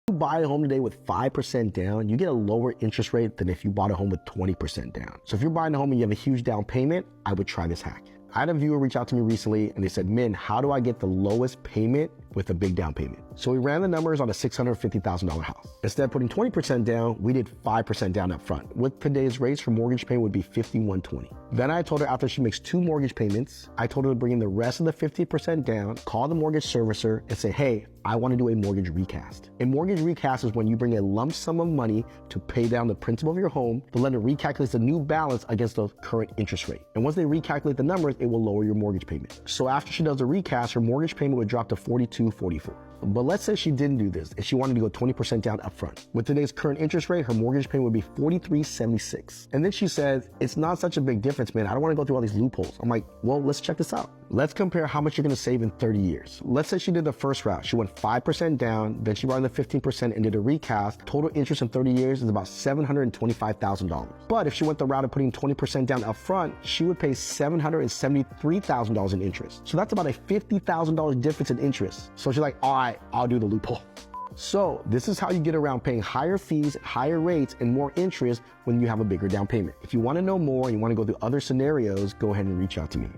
you buy a home today with 5% down, you get a lower interest rate than if you bought a home with 20% down. So if you're buying a home and you have a huge down payment, I would try this hack. I had a viewer reach out to me recently and they said, Min, how do I get the lowest payment with a big down payment? So we ran the numbers on a $650,000 house. Instead of putting 20% down, we did 5% down up front. With today's rates, her mortgage payment would be $5,120. Then I told her after she makes 2 mortgage payments, I told her to bring in the rest of the 50% down, call the mortgage servicer and say, hey, I want to do a mortgage recast. A mortgage recast is when you bring a lump sum of money to pay down the principal of your home. The lender recalculates the new balance against the current interest rate. And once they recalculate the numbers, it will lower your mortgage payment. So after she does the recast, her mortgage payment would drop to $42.44. But let's say she didn't do this and she wanted to go 20% down upfront. With today's current interest rate, her mortgage payment would be $43.76. And then she says, it's not such a big difference, man. I don't want to go through all these loopholes. I'm like, well, let's check this out. Let's compare how much you're going to save in 30 years. Let's say she did the first route. She went 5% down, then she brought in the 15% and did a recast. Total interest in 30 years is about $725,000. But if she went the route of putting 20% down upfront, she would pay $773,000 in interest. So that's about a $50,000 difference in interest. So she's like, all right, I'll do the loophole. So this is how you get around paying higher fees, higher rates, and more interest when you have a bigger down payment. If you want to know more and you want to go through other scenarios, go ahead and reach out to me.